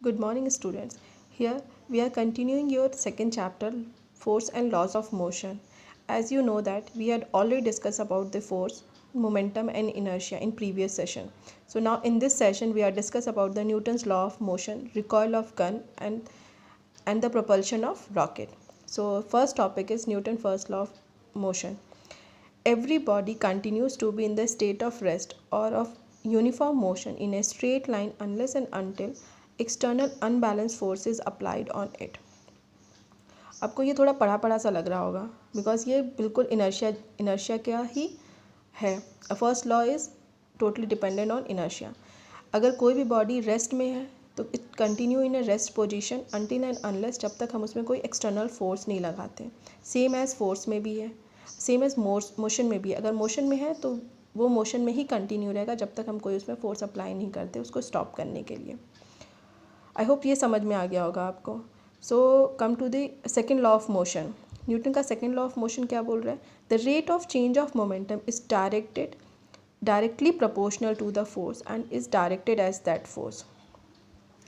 Good morning, students. Here we are continuing your second chapter, Force and Laws of Motion. As you know that we had already discussed about the force, momentum and inertia in previous session. So now in this session we are discuss about the Newton's law of motion, recoil of gun and the propulsion of rocket. So first topic is Newton's first law of motion. Every body continues to be in the state of rest or of uniform motion in a straight line unless and until external unbalanced force is applied on it. आपको ये थोड़ा पढ़ा पढ़ा सा लग रहा होगा because ये बिल्कुल इनर्शिया क्या ही है. First law is totally dependent on inertia. अगर कोई भी बॉडी रेस्ट में है तो it continue in a rest position until and unless जब तक हम उसमें कोई एक्सटर्नल फोर्स नहीं लगाते. सेम एज फोर्स में भी है, सेम एज मोशन में भी. अगर मोशन में है तो वो मोशन में ही कंटिन्यू रहेगा जब तक हम कोई उसमें फोर्स अप्लाई नहीं करते उसको स्टॉप करने के लिए. आई होप ये समझ में आ गया होगा आपको. So come to the second law of motion. Newton का सेकेंड लॉ ऑफ मोशन क्या बोल रहा है? The rate of change of momentum is directly proportional to the force and is directed as that force.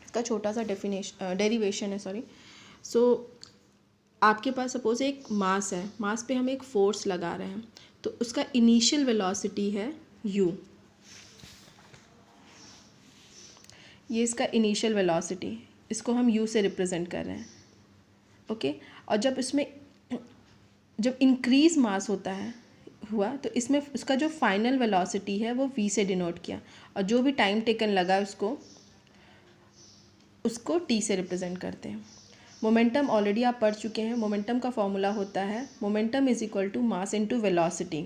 इसका छोटा सा derivation है. सो आपके पास सपोज एक मास है, मास पे हम एक फोर्स लगा रहे हैं तो उसका इनिशियल वेलोसिटी है u. ये इसका इनिशियल वेलोसिटी, इसको हम u से रिप्रेजेंट कर रहे हैं. ओके. और जब इंक्रीज मास हुआ तो इसमें उसका जो फाइनल वेलोसिटी है वो v से डिनोट किया और जो भी टाइम टेकन लगा उसको t से रिप्रेजेंट करते हैं. मोमेंटम ऑलरेडी आप पढ़ चुके हैं. मोमेंटम का फॉर्मूला होता है momentum is equal to mass into velocity.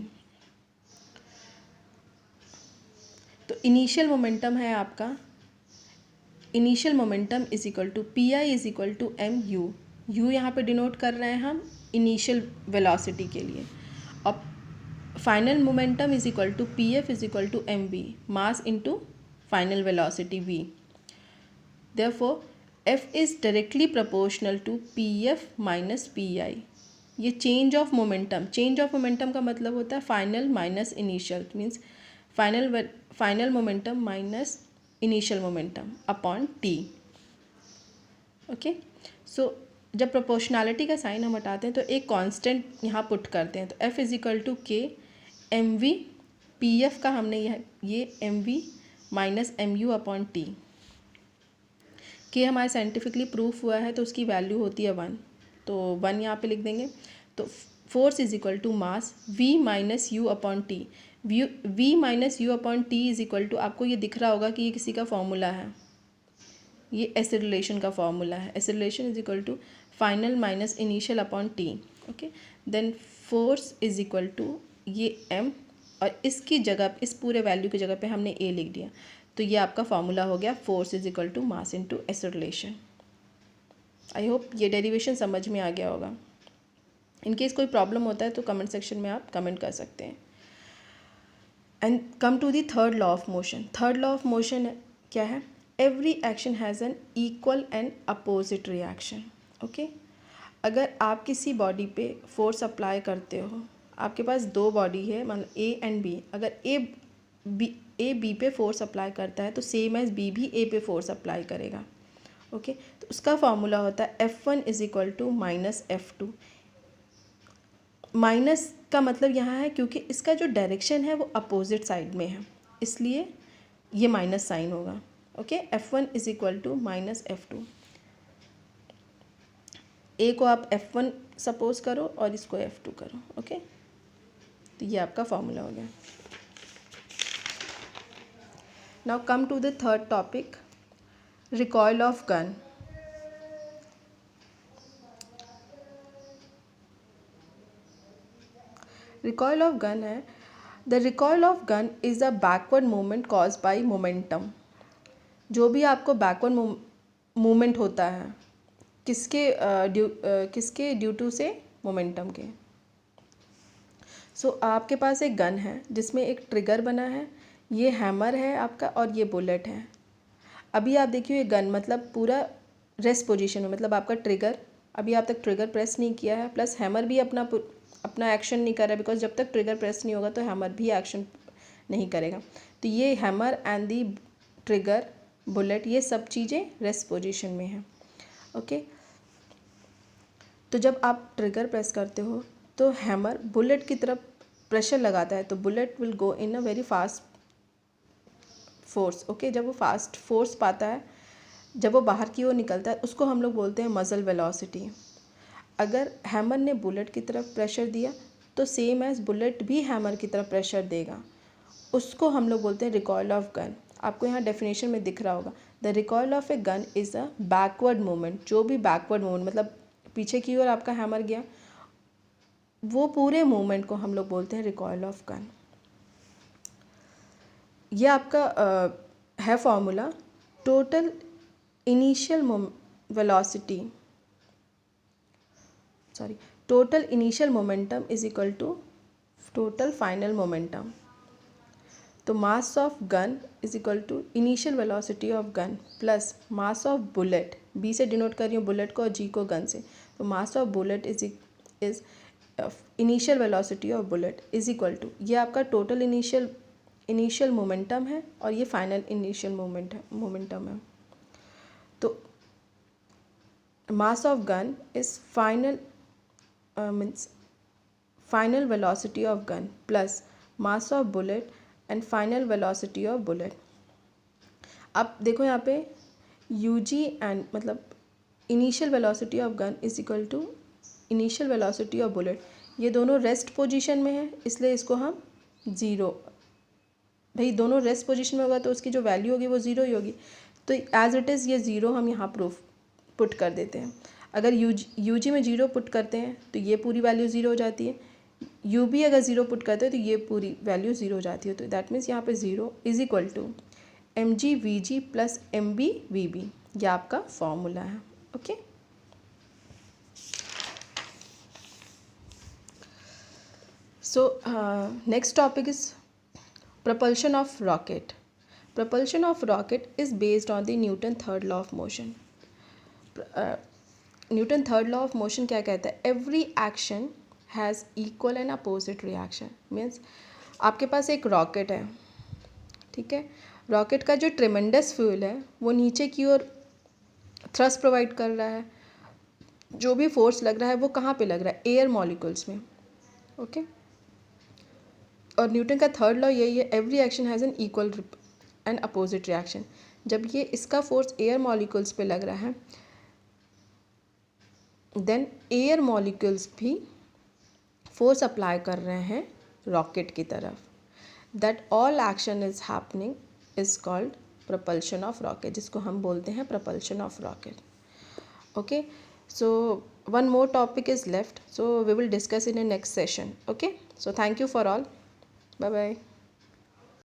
तो इनिशियल मोमेंटम है आपका, initial momentum is equal to P I is equal to M U. U यहाँ पे डिनोट कर रहे हैं हम इनिशियल वेलोसिटी के लिए. और final momentum is equal to P F is equal to M V, mass into final velocity V. Therefore F is directly proportional to P F minus P I. ये change of momentum का मतलब होता है final minus initial. Means final momentum minus initial momentum upon T. Okay. So जब proportionality का sign हम हटाते हैं तो एक कांस्टेंट यहाँ पुट करते हैं. तो F इज इक्वल टू के एम वी, पी एफ का हमने ये M V minus M U upon T. के हमारे साइंटिफिकली प्रूफ हुआ है तो उसकी वैल्यू होती है 1. तो 1 यहाँ पे लिख देंगे. तो force is equal to mass v minus U upon T. v minus U upon T is equal to, आपको ये दिख रहा होगा कि ये किसी का फॉर्मूला है, ये एसिलेशन का फॉर्मूला है. Acceleration is equal to final minus initial upon T. Okay. Then force is equal to ये m और इसकी जगह, इस पूरे वैल्यू की जगह पे हमने a लिख दिया. तो ये आपका फॉर्मूला हो गया force is equal to mass into acceleration. I hope ये डेरिवेशन समझ में आ गया होगा. इनकेस कोई प्रॉब्लम होता है तो कमेंट सेक्शन में आप कमेंट कर सकते हैं. And come to the third law of motion. Third law of motion क्या है? Every action has an equal and opposite reaction. Okay. अगर आप किसी बॉडी पे फोर्स अप्लाई करते हो, आपके पास दो बॉडी है मतलब ए एंड बी. अगर ए बी पे फोर्स अप्लाई करता है तो सेम एज बी भी ए पे फोर्स अप्लाई करेगा. ओके. तो उसका फॉर्मूला होता है F1 is equal to minus F2. Minus का मतलब यहाँ है क्योंकि इसका जो डायरेक्शन है वो अपोजिट साइड में है, इसलिए ये माइनस साइन होगा. Okay. F1 is equal to minus F2. A को आप F1 सपोज करो और इसको F2 करो. ओके. तो ये आपका फॉर्मूला हो गया. Now come to the third topic, recoil of gun. Recoil of gun है, the recoil of gun is a backward movement caused by momentum. जो भी आपको backward movement होता है किसके ड्यू टू से? मोमेंटम के. सो आपके पास एक गन है जिसमें एक ट्रिगर बना है, ये हैमर है आपका और ये बुलेट है. अभी आप देखिए ये गन मतलब पूरा रेस्ट पोजीशन में, मतलब आपका ट्रिगर अभी आप तक ट्रिगर प्रेस नहीं किया है, प्लस हैमर भी अपना एक्शन नहीं कर रहा है बिकॉज जब तक ट्रिगर प्रेस नहीं होगा तो हैमर भी एक्शन नहीं करेगा. तो ये hammer and the trigger bullet, ये सब चीज़ें रेस्ट पोजीशन में हैं। ओके, तो जब आप ट्रिगर प्रेस करते हो तो हैमर बुलेट की तरफ प्रेशर लगाता है, तो bullet will go in a very fast force. Okay, जब वो फास्ट फोर्स पाता है, जब वो बाहर की ओर निकलता है, उसको हम लोग बोलते हैं मसल वेलोसिटी। अगर हैमर ने बुलेट की तरफ प्रेशर दिया तो सेम एज बुलेट भी हैमर की तरफ प्रेशर देगा, उसको हम लोग बोलते हैं रिकॉयल ऑफ गन। आपको यहाँ डेफिनेशन में दिख रहा होगा, the recoil of a gun is a backward movement. जो भी बैकवर्ड मूवमेंट मतलब पीछे की ओर आपका हैमर गया, वो पूरे मूवमेंट को हम लोग बोलते हैं रिकॉयल ऑफ गन। ये आपका है formula, total initial velocity total initial momentum is equal to total final momentum। तो mass of gun is equal to initial velocity of gun plus mass of bullet, B से denote कर रही हूँ bullet को और G को gun से, तो mass of bullet is initial velocity of bullet is equal to, ये आपका total initial momentum है और ये final initial momentum है। तो mass of gun is means final velocity of gun plus mass of bullet and final velocity of bullet। अब देखो यहाँ पे UG एंड मतलब initial velocity of gun is equal to initial velocity of bullet, ये दोनों rest position में है, इसलिए इसको हम ज़ीरो, भाई दोनों रेस्ट पोजीशन में होगा तो उसकी जो वैल्यू होगी वो ज़ीरो ही होगी, तो एज इट इज़ ये ज़ीरो हम यहाँ प्रूफ पुट कर देते हैं। अगर यूजी में ज़ीरो पुट करते हैं तो ये पूरी वैल्यू ज़ीरो हो जाती है, यूबी अगर ज़ीरो पुट करते हैं तो ये पूरी वैल्यू ज़ीरो हो जाती है। तो दैट मीन्स यहाँ पे zero is equal to mg vg plus mb vb, ये आपका फॉर्मूला है। Okay, so next topic is propulsion of rocket। propulsion of rocket is based on the Newton third law of motion। Newton third law of motion क्या कहता है, every action has equal and opposite reaction. Means आपके पास एक rocket है, ठीक है, rocket का जो ट्रेमेंडस फ्यूल है वो नीचे की ओर थ्रस्ट प्रोवाइड कर रहा है, जो भी फोर्स लग रहा है वो कहाँ पे लग रहा है, एयर मॉलिक्यूल्स में। ओके, और न्यूटन का थर्ड लॉ यही है, every action has an equal and opposite reaction. जब ये इसका फोर्स एयर मॉलिक्यूल्स पे लग रहा है, देन एयर मॉलिक्यूल्स भी फोर्स अप्लाई कर रहे हैं रॉकेट की तरफ। That all action is happening is called propulsion of rocket, जिसको हम बोलते हैं propulsion of rocket. Okay, so one more topic is left, so we will discuss in the next session. Okay, so thank you for all, bye bye।